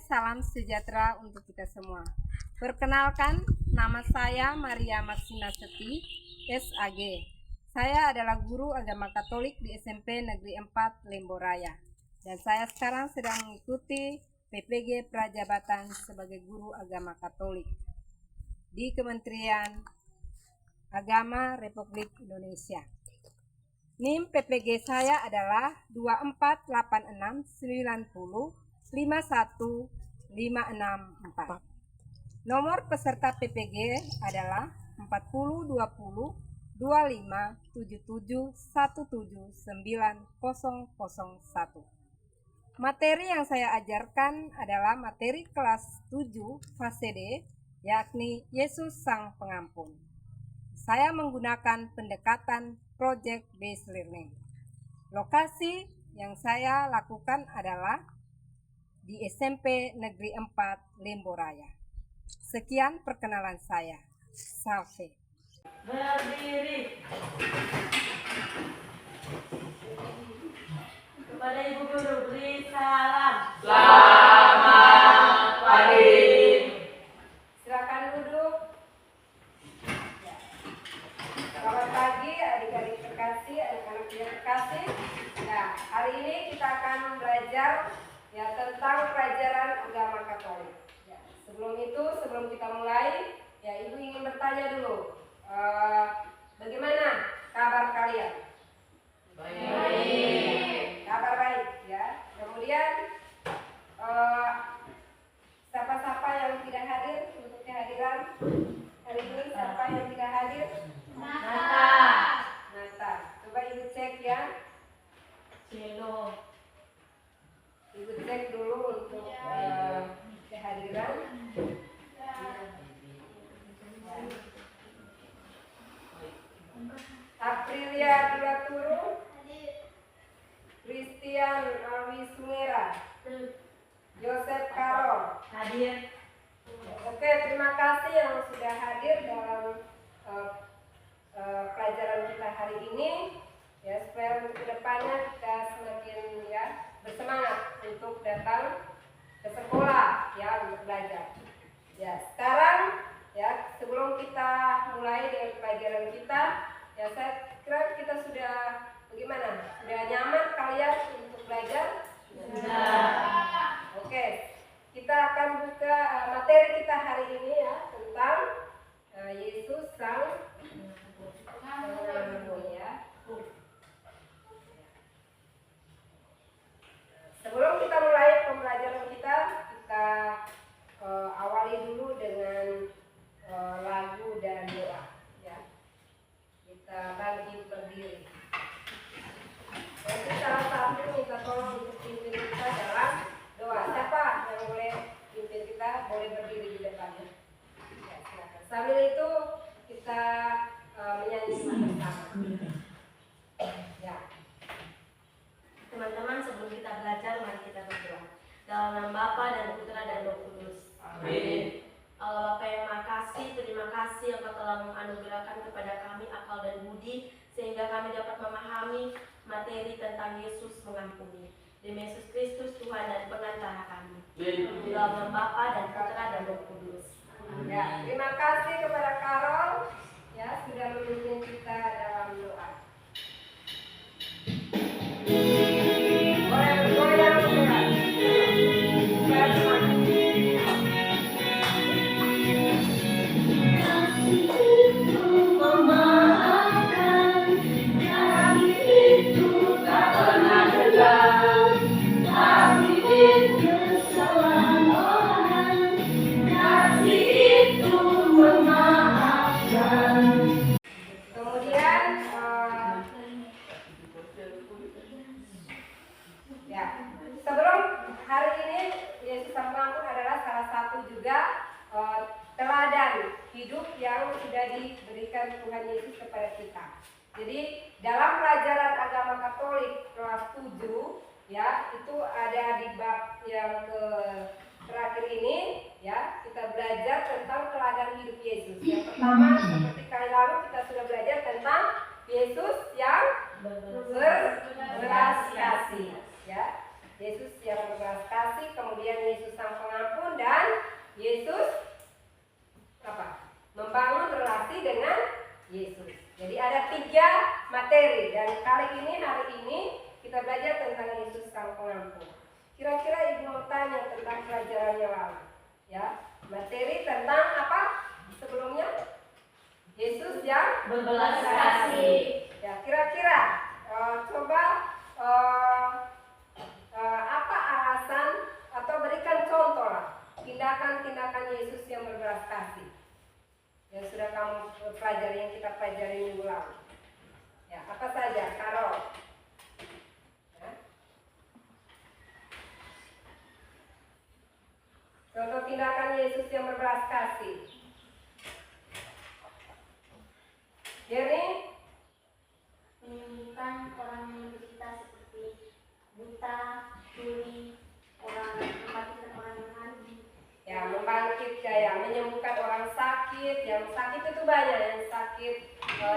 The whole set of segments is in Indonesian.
Salam sejahtera untuk kita semua. Perkenalkan, nama saya Maria Maksina Seti, SAG. Saya adalah guru agama Katolik di SMP Negeri 4 Lemboraya. Dan saya sekarang sedang mengikuti PPG Prajabatan sebagai guru agama Katolik di Kementerian Agama Republik Indonesia. NIM PPG saya adalah 24869051564. Nomor peserta PPG adalah 40202577179001. Materi yang saya ajarkan adalah materi kelas 7 fase D, yakni Yesus Sang Pengampun. Saya menggunakan pendekatan Project Based Learning. Lokasi yang saya lakukan adalah di SMP Negeri 4 Lemboraya. Sekian perkenalan saya. Salve. Berdiri. Kepada Ibu Guru beri salam. Selamat pagi. Silakan duduk. Ya. Selamat pagi adik-adik terkasih, anak-anak yang terkasih. Nah, hari ini kita akan belajar tentang pelajaran agama Katolik. Ya, sebelum kita mulai, Ibu ingin bertanya dulu, bagaimana kabar kalian? Baik. Kabar baik, ya. Kemudian siapa-siapa yang tidak hadir untuk kehadiran hari ini? Siapa yang tidak hadir? Nata. Coba Ibu cek ya. Celo. Ibu cek dulu untuk kehadiran. Aprilia Dulaturu, Christian Alwi Sumera, Joseph Karol. Hadir. Oke, terima kasih yang sudah hadir dalam pelajaran kita hari ini. Ya, supaya untuk kedepannya kita semakin bersemangat untuk datang ke sekolah untuk belajar. Ya, sekarang sebelum kita mulai dengan pelajaran kita, saya kira kita sudah bagaimana? Sudah nyaman kalian untuk belajar? Sudah. Oke, kita akan buka materi kita hari ini tentang Yesus Sang Pengampun ya. Sebelum kita mulai pembelajaran kita awali dulu dengan lagu dan doa. Ya. Kita bagi berdiri. Jadi salah satu minta tolong untuk pimpin kita dalam doa. Siapa yang boleh pimpin kita? Boleh berdiri di depannya. Ya, silakan. Sambil itu kita menyanyi bersama. Ya. Teman-teman, sebelum kita belajar, mari kita berdoa. Dalam nama Bapa dan Putra dan Roh Kudus. Amin. Allah Bapa yang makasih, terima kasih Engkau telah menganugerahkan kepada kami akal dan budi sehingga kami dapat memahami materi tentang Yesus mengampuni. Demi Yesus Kristus Tuhan dan pengantara kami. Dalam nama Bapa dan Putra dan Roh Kudus. Ya, terima kasih kepada Karol sudah memimpin kita dalam doa. Boleh bergoyang sebentar. Supaya semangat. Kemudian sebelum hari ini Yesus Sang Pengampun adalah salah satu juga teladan hidup yang sudah diberikan Tuhan Yesus kepada kita. Jadi dalam pelajaran agama Katolik kelas 7 itu ada di bab yang terakhir ini kita belajar tentang teladan hidup Yesus. Yang pertama seperti kali lalu kita sudah belajar tentang Yesus yang berbelas kasih, ya. Yesus yang berbelas kasih, kemudian Yesus sang pengampun, dan Yesus apa? Membangun relasi dengan Yesus. Jadi ada 3 materi, dan hari ini kita belajar tentang Yesus sang pengampun. Kira-kira ibu mau tanya tentang pelajarannya lalu, ya. Materi tentang apa sebelumnya? Yesus yang Berbelas kasih. ya, kira-kira coba apa alasan atau berikan contoh lah tindakan-tindakan Yesus yang berbelas kasih yang sudah kamu pelajari, yang kita pelajari minggu lalu. Ya, apa saja, Karol? Ya. Contoh tindakan Yesus yang berbelas kasih. Jerry? Menyembuhkan orang yang menderita seperti buta, tuli, orang membangkitkan orang yang mati. Ya, membangkitkan, ya, menyembuhkan orang sakit. Yang sakit itu banyak, yang sakit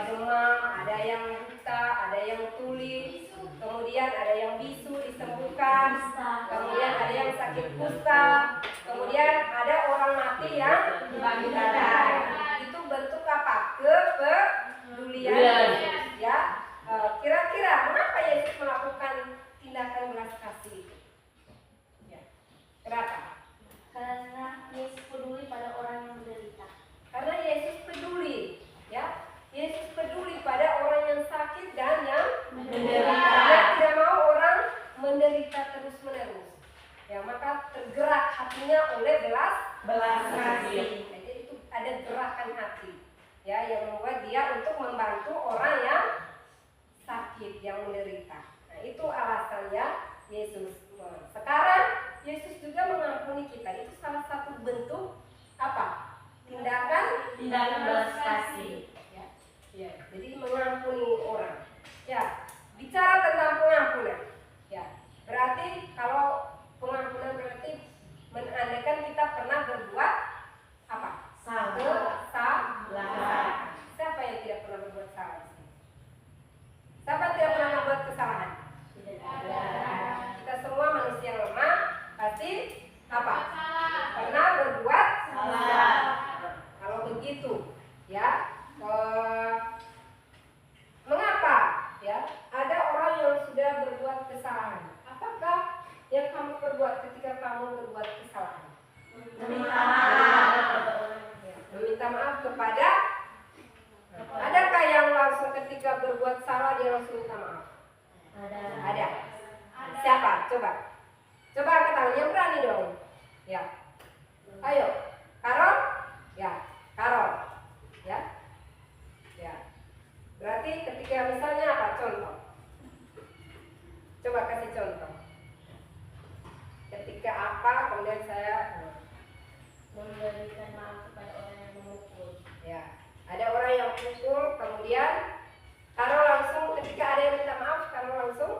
demam, ada yang buta, ada yang tuli, kemudian ada yang bisu disembuhkan, kemudian ada yang sakit kusta, kemudian ada orang mati yang dibangkitkan. Itu bentuk apa? Kepedulian Yesus, ya. Kira-kira mengapa Yesus melakukan tindakan belas kasih itu? Ya. Kenapa? Karena Yesus peduli pada orang yang menderita. Karena Yesus peduli, ya. Yesus peduli pada orang yang sakit dan yang menderita. Dia tidak mau orang menderita terus-menerus. Ya, maka tergerak hatinya oleh belas kasih. Jadi itu ada gerakan hati, ya, yang membuat dia untuk membantu orang yang sakit, yang menderita. Nah, itu alasannya Yesus. Sekarang Yesus juga mengampuni kita. Itu salah satu bentuk apa? Tindakan belas kasih. Ya. Ya, jadi mengampuni orang. Ya, bicara tentang pengampunan. Ya, berarti kalau pengampunan berarti menandakan kita pernah berbuat apa? Kesalahan. Siapa yang tidak pernah berbuat salah? Siapa tidak pernah membuat kesalahan? Kita semua manusia lemah, pasti apa? Pernah berbuat salah. Kalau begitu, ya, mengapa? Ya, ada orang yang sudah berbuat kesalahan. Apakah yang kamu perbuat ketika kamu berbuat kesalahan? Meminta maaf. Ya, meminta maaf kepada. Adakah yang langsung ketika berbuat salah dia langsung minta maaf? Ada. Siapa? Coba angkat tangan yang berani dong. Ya. Ayo. Karol? Ya. Karol. Ya. Ya. Berarti ketika misalnya apa? Contoh. Coba kasih contoh. Ketika apa kemudian saya Memberikan maaf kepada orang yang memukul. ya. Ada orang yang pukul, kemudian Karol langsung ketika ada yang minta maaf, Karol langsung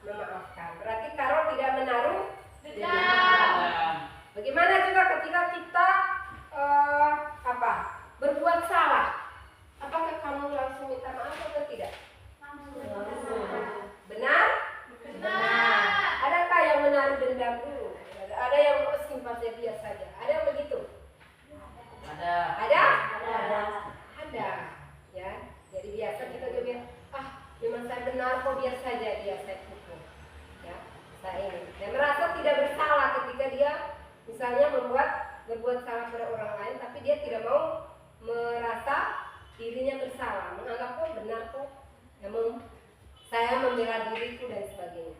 memaafkan. Berarti Karol tidak menaruh dendam. Bagaimana juga ketika kita berbuat salah? Apakah kamu langsung minta maaf atau tidak? Benar? Adakah yang menaruh dendam dulu? Ada yang simpati biasa saja. Ada yang begitu? Ada? Ya. Jadi biasa kita juga bilang, memang saya benar kok, biar saja dia saya pukul. Ya, saya ini. Dan merasa tidak bersalah ketika dia misalnya berbuat salah pada orang lain, tapi dia tidak mau merasa dirinya bersalah, menganggap kok benar kok, emang saya membela diriku dan sebagainya.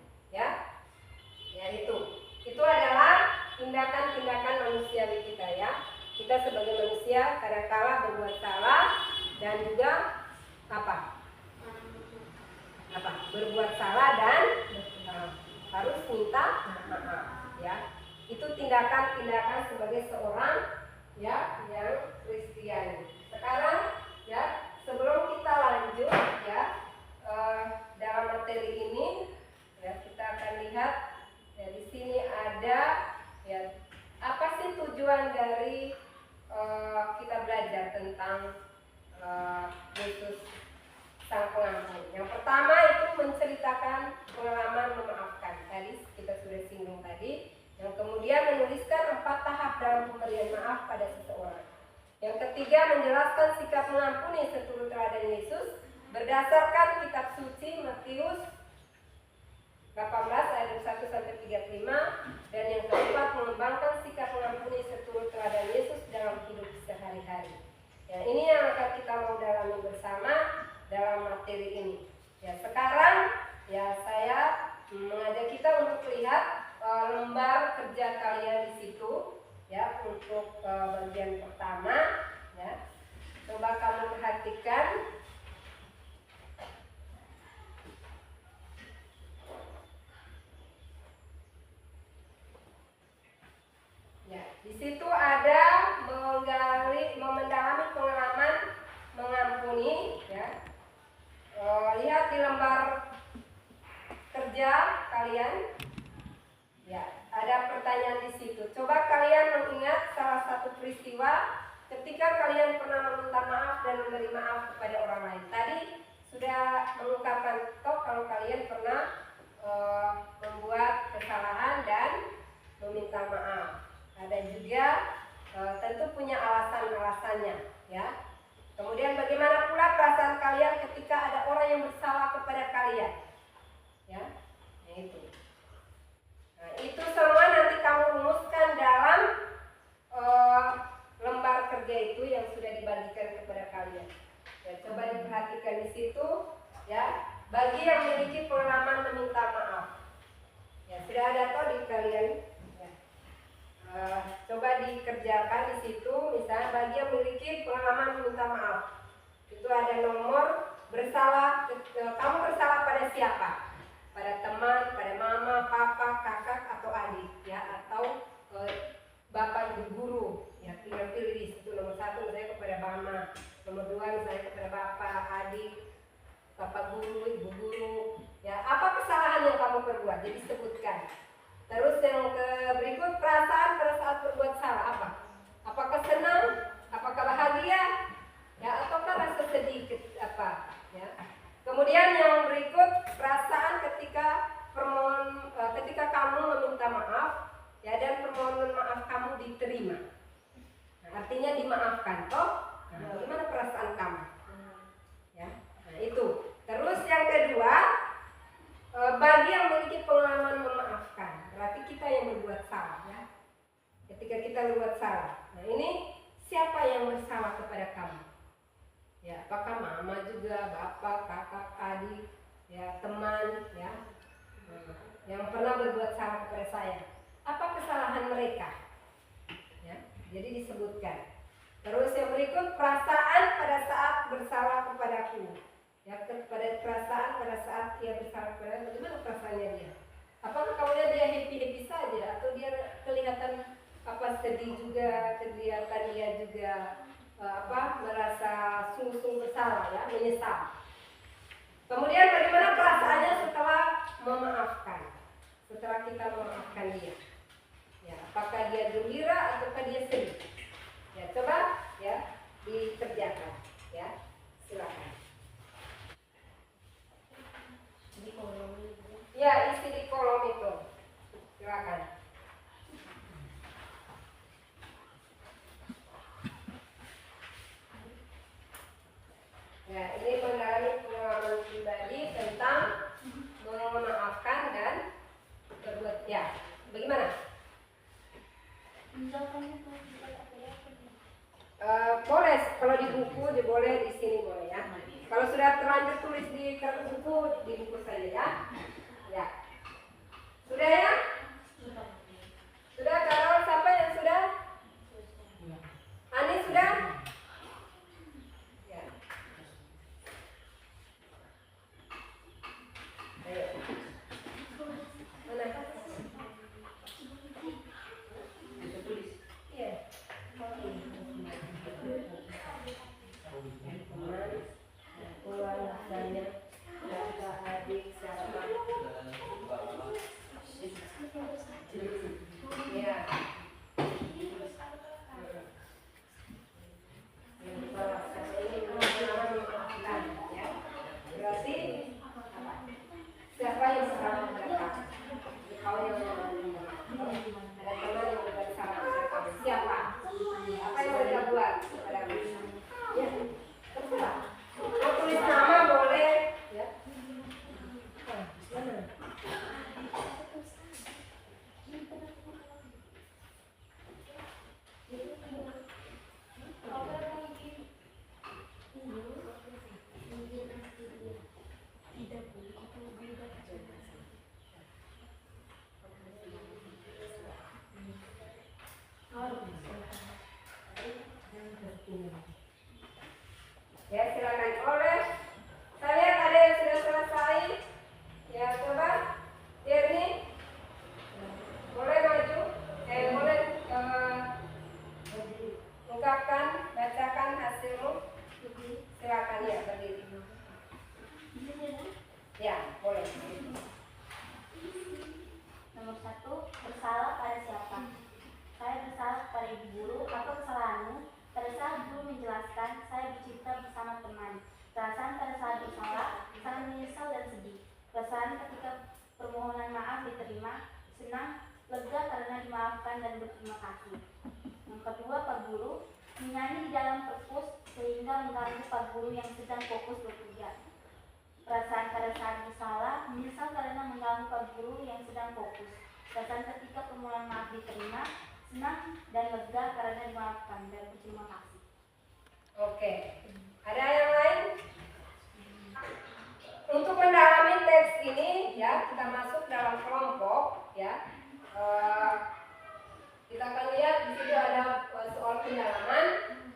Ya, itu adalah tindakan-tindakan manusiawi kita, ya. Kita sebagai manusia kadang-kala berbuat salah dan juga berbuat salah dan harus minta maaf, ya. Itu tindakan-tindakan sebagai seorang, ya, yang Kristiani. Sekarang, ya, sebelum kita lanjut, ya, dalam materi ini, ya, kita akan lihat, ya, di sini ada, ya, apa sih tujuan dari kita belajar tentang Yesus sang pengampun. Yang pertama itu menceritakan pengalaman memaafkan. Tadi kita sudah singgung tadi. Yang kemudian menuliskan 4 tahap dalam pemberian maaf pada seseorang. Yang ketiga menjelaskan sikap mengampuni seturut teladan Yesus berdasarkan kitab suci Matius 18 ayat 1 sampai 35, dan yang keempat mengembangkan sikap mengampuni seturut teladan Yesus dalam hidup sehari-hari. Ya, ini yang akan kita mau dalami bersama dalam materi ini. Ya, sekarang ya saya mengajak kita untuk lihat lembar kerja kalian di situ ya, untuk bagian pertama ya. Coba kamu perhatikan. Ya, di situ ada mendalami pengalaman mengampuni ya. Lihat di lembar kerja kalian. Ya, ada pertanyaan di situ. Coba kalian mengingat salah satu peristiwa ketika kalian pernah meminta maaf dan memberi maaf kepada orang lain. Tadi sudah mengungkapkan kalau kalian pernah membuat kesalahan dan meminta maaf. Ada juga tentu punya alasan-alasannya ya. Kemudian bagaimana pula perasaan kalian ketika ada orang yang bersalah kepada kalian ya, itu. Nah, itu semua nanti kamu rumuskan dalam lembar kerja itu yang sudah dibagikan kepada kalian ya. Coba diperhatikan di situ ya, bagi yang memiliki pengalaman meminta maaf ya. Sudah ada toh di kalian. Coba dikerjakan di situ, misalnya bagi yang memiliki pengalaman meminta maaf, itu ada nomor bersalah. Kamu bersalah pada siapa? Pada teman, pada mama, papa, kakak atau adik ya, atau bapak ibu guru ya. Tinggal pilih di situ. Nomor 1 misalnya kepada mama, nomor 2 misalnya kepada bapak, adik, bapak guru, ibu guru ya. Apa kesalahan yang kamu perbuat? Jadi sebutkan. Terus yang berikut, perasaan pada saat berbuat salah apa? Apakah senang? Apakah bahagia? Ya, ataukah rasa sedih apa? Ya. Kemudian yang berikut, perasaan ketika kamu meminta maaf ya, dan permohonan maaf kamu diterima. Nah, artinya dimaafkan toh? Nah, bagaimana perasaan kamu? Ya. Nah, itu. Terus yang kedua, bagi yang memiliki pengalaman memaafkan, berarti kita yang berbuat salah ya. Ketika kita berbuat salah, nah ini siapa yang bersalah kepada kamu? Ya, apakah mama juga, bapak, kakak, adik, ya, teman, ya, yang pernah berbuat salah kepada saya? Apa kesalahan mereka? Ya, jadi disebutkan. Terus yang berikut, perasaan pada saat bersalah kepadaku. Ya, kepada perasaan pada saat dia bersalah kepada, bagaimana perasaannya dia? Apakah kamu lihat dia happy saja, atau dia kelihatan sedih juga, kelihatan dia juga merasa sungguh-sungguh bersalah ya, menyesal. Kemudian bagaimana perasaannya setelah memaafkan, setelah kita memaafkan dia? Ya, apakah dia gembira ataukah dia sedih? Ya, coba ya dikerjakan ya, silakan. Ya, isi di kolom itu. Silakan. Ya, ini mendalami pengalaman pribadi tentang memaafkan dan berbuat ya. Bagaimana? Boleh, kalau di buku boleh, di sini boleh ya. Kalau sudah terlanjur tulis di kertas buku, di buku saja ya. Ya. Sudah ya? Sudah, Karol, siapa yang sudah? Ani sudah? Ya. Ayo. Mana? Bisa tulis. Iya. Keluarganya, kakak, adik, sahabat. menjelaskan, saya bercerita bersama teman. Perasaan pada saat bersalah, sangat menyesal dan sedih. Perasaan ketika permohonan maaf diterima, senang, lega karena dimaafkan dan berterima kasih. Yang kedua, Pak Guru menyanyi di dalam perpus sehingga mengganggu Pak Guru yang sedang fokus bekerja. Perasaan pada saat bersalah, menyesal karena mengganggu Pak Guru yang sedang fokus. Perasaan ketika permohonan maaf diterima, senang dan lega karena dimaafkan dan berterima kasih. Oke, ada yang lain? Untuk mendalami teks ini ya, kita masuk dalam kelompok ya. Kita akan lihat di situ ada soal pendalaman.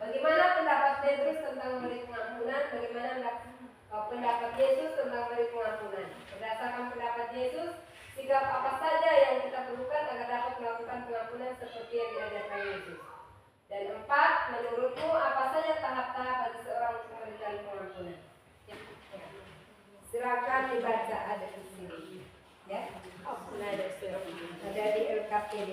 Bagaimana pendapat Petrus tentang memberi pengampunan? Bagaimana pendapat Yesus tentang memberi pengampunan? Berdasarkan pendapat Yesus, sikap apa saja yang kita perlukan agar dapat melakukan pengampunan seperti yang diajarkan Yesus? Dan 4, menurutmu apa saja tahap-tahap bagi seorang untuk memberikan pengampunan? Silakan dibaca, ada di sini. Ya, ada di LKPD.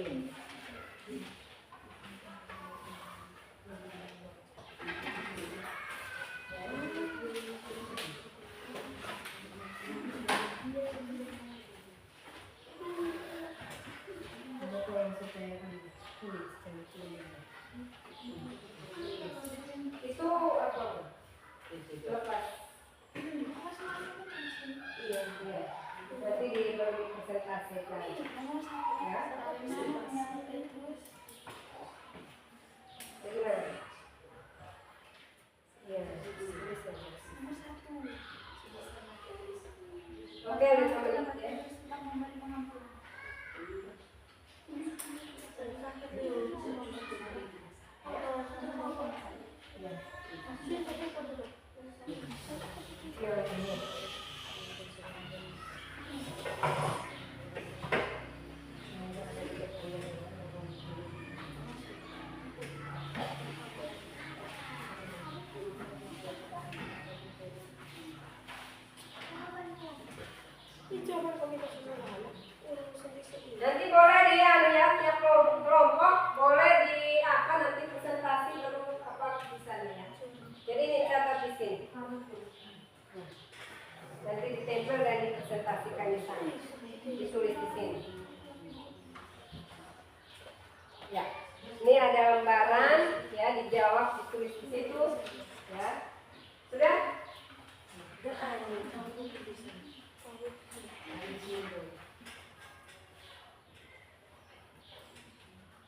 Itu apa? Lepas. Iya. Berarti diberi presentasikan. Ya. Bagaimana? Iya. Oke, nanti boleh dia ya, tiap kelompok boleh di apa nanti presentasi baru apa bisa ya. Jadi ini catat di sini. Nanti ditempel dan dipresentasikan di sana. Ditulis di sini. Ya. Ini ada lembaran ya, dijawab ditulis di situ ya. Sudah?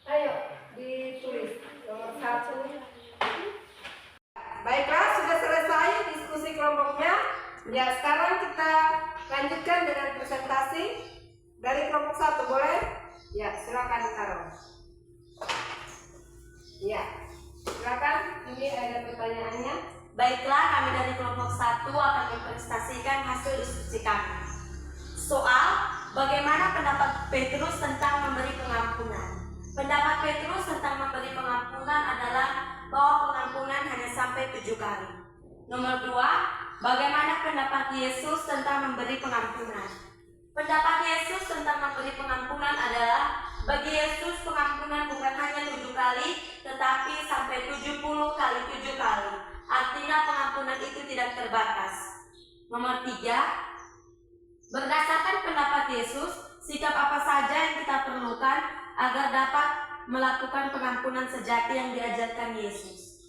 Ayo ditulis nomor 1. Baiklah, sudah selesai diskusi kelompoknya. Ya, sekarang kita lanjutkan dengan presentasi dari kelompok 1, boleh? Ya, silakan taruh. Ya, silakan. Ini ada pertanyaannya. Baiklah, kami dari kelompok 1 akan mempresentasikan hasil diskusi kami. Soal, bagaimana pendapat Petrus tentang memberi pengampunan? Pendapat Petrus tentang memberi pengampunan adalah bahwa pengampunan hanya sampai 7 kali. Nomor 2, bagaimana pendapat Yesus tentang memberi pengampunan? Pendapat Yesus tentang memberi pengampunan adalah bagi Yesus pengampunan bukan hanya 7 kali, tetapi sampai 70 kali 7 kali. Artinya pengampunan itu tidak terbatas. Nomor 3, berdasarkan pendapat Yesus, sikap apa saja yang kita perlukan agar dapat melakukan pengampunan sejati yang diajarkan Yesus.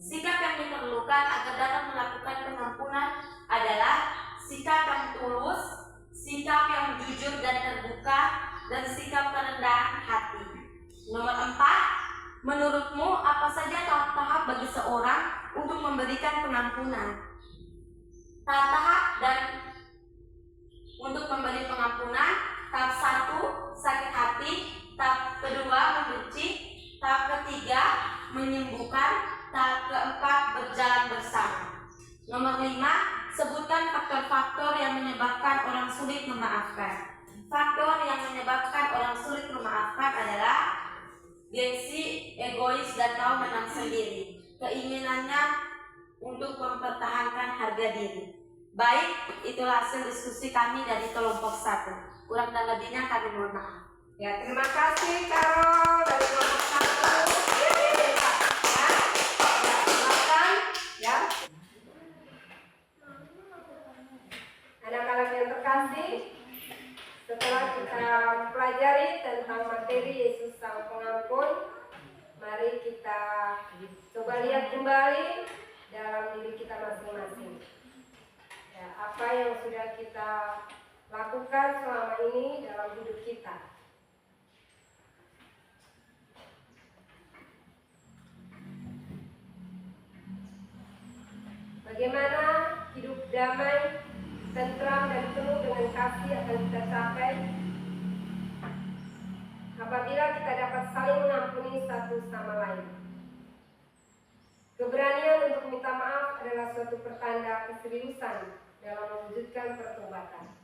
Sikap yang diperlukan agar dapat melakukan pengampunan adalah sikap yang tulus, sikap yang jujur dan terbuka, dan sikap kerendahan hati. Nomor 4, menurutmu apa saja tahap-tahap bagi seorang untuk memberikan pengampunan? Tahap-tahap dan untuk memberi pengampunan, tahap 1, sakit hati, tahap kedua, membenci, tahap ketiga, menyembuhkan, tahap keempat, berjalan bersama. Nomor 5, sebutkan faktor-faktor yang menyebabkan orang sulit memaafkan. Faktor yang menyebabkan orang sulit memaafkan adalah gengsi, egois, dan mau menang sendiri. Keinginannya untuk mempertahankan harga diri. Baik, itulah hasil diskusi kami dari kelompok 1. Kurang dan lebihnya kami mohon maaf. Ya, terima kasih Carol dari kelompok 1. Ya, terima kasih. diri kita masing-masing. Ya, apa yang sudah kita lakukan selama ini dalam hidup kita. Bagaimana hidup damai, tentram dan penuh dengan kasih akan kita capai apabila kita dapat saling mengampuni satu sama lain. Keberanian untuk minta maaf adalah suatu pertanda keseriusan dalam mewujudkan pertobatan.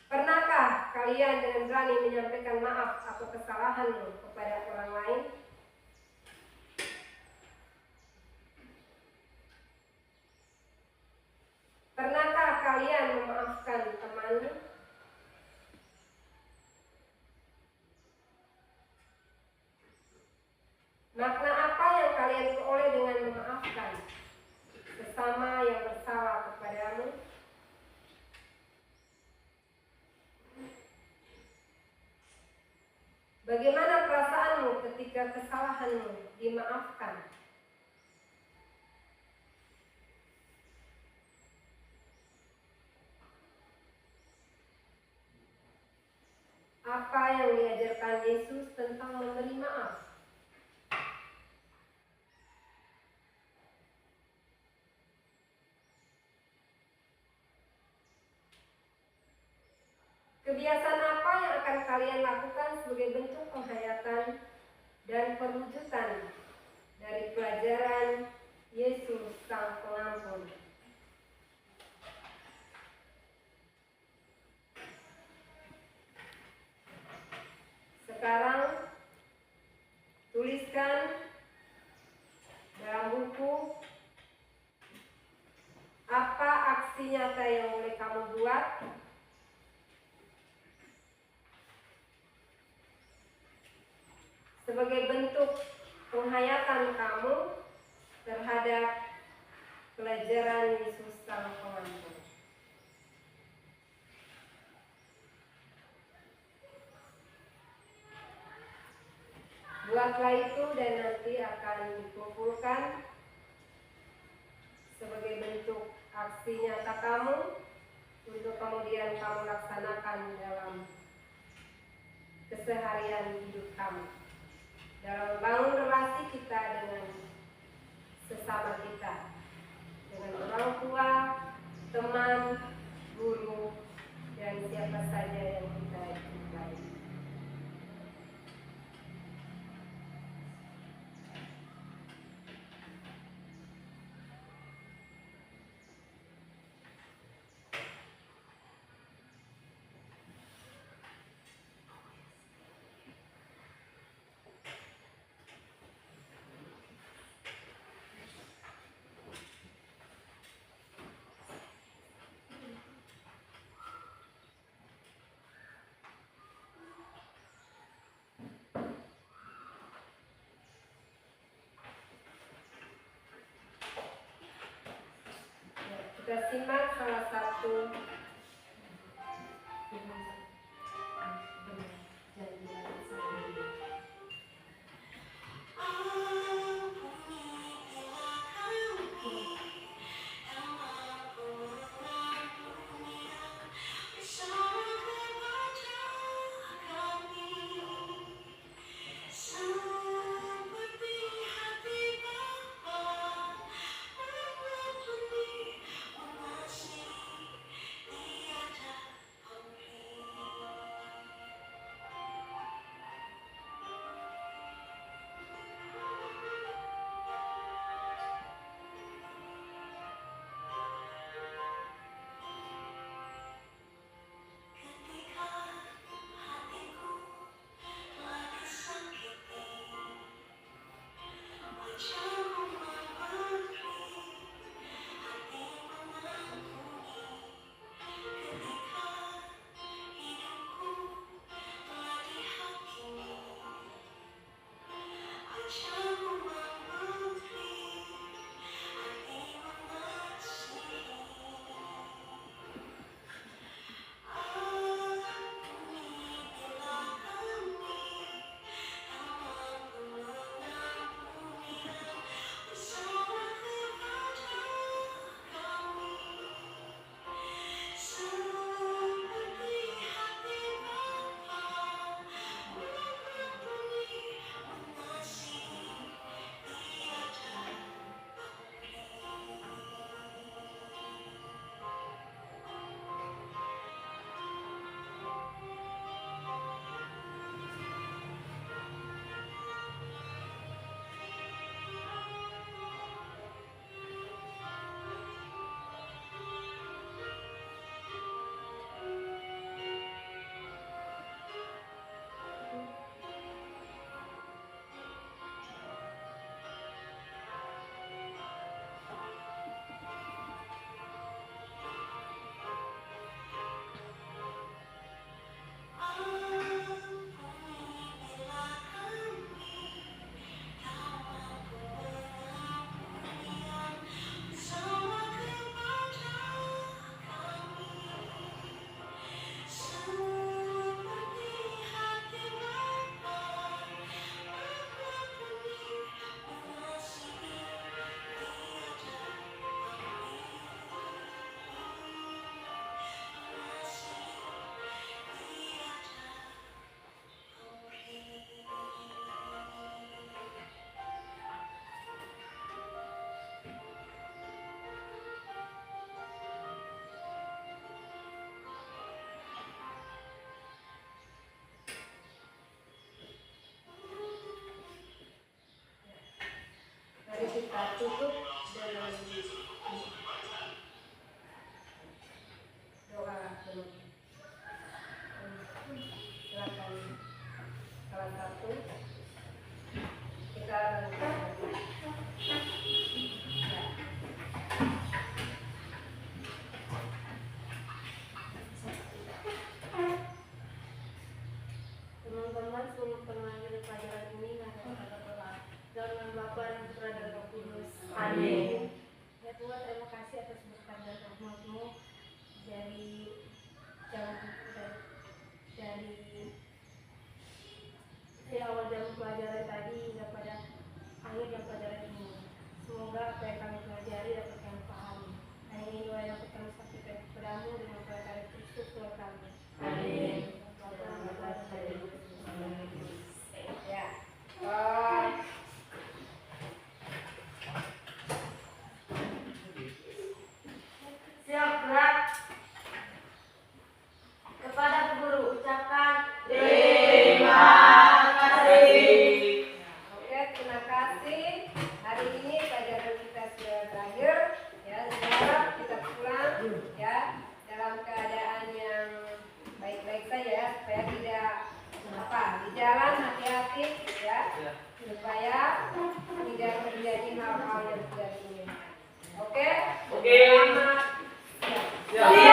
Pernahkah kalian dengan berani menyampaikan maaf atau kesalahanmu kepada orang lain? Pernahkah kalian memaafkan temanmu? Makna apa yang kalian peroleh dengan memaafkan sesama yang bersalah kepadamu? Bagaimana perasaanmu ketika kesalahanmu dimaafkan? Apa yang diajarkan Yesus tentang memberi maaf? Kebiasaan apa yang akan kalian lakukan sebagai bentuk penghayatan dan perwujudan dari pelajaran Yesus Sang Pengampun? Sekarang tuliskan dalam buku apa aksi nyata yang boleh kamu buat sebagai bentuk penghayatan kamu terhadap pelajaran Yesus Sang Pengampun. Buatlah itu dan nanti akan dikumpulkan sebagai bentuk aksi nyata kamu untuk kemudian kamu laksanakan dalam keseharian hidup kamu, dalam membangun relasi kita dengan sesama kita, dengan orang tua, teman, guru, dan siapa saja yang kita cintai. Kita simak salah satu kita tutup dengan doa dulu. Silakan salah satu kita teman-teman seluruh pengajar pelajaran ini kata doa dalam Bapa dan Putra dan Roh Kudus. Amin. Ya Tuhan, terima kasih atas berkat dan rahmat-Mu dari awal jam pelajaran tadi hingga pada akhir jam pelajaran ini. Semoga apa yang kami pelajari dapat kami pahami. Hanya ini doa yang kami sampaikan kepadamu dengan perkataan Kristus Tuhan kami. Amin. Ya. Siap gerak. Kepada Bu Guru ucapkan terima kasih. Oke, terima kasih. Hari ini pelajaran kita sudah berakhir. Ya, sekarang kita pulang ya dalam keadaan yang baik-baik saja supaya tidak di jalan hati-hati ya supaya tidak terjadi hal-hal yang tidak diinginkan. Oke? Oke. Selamat siang. Siap.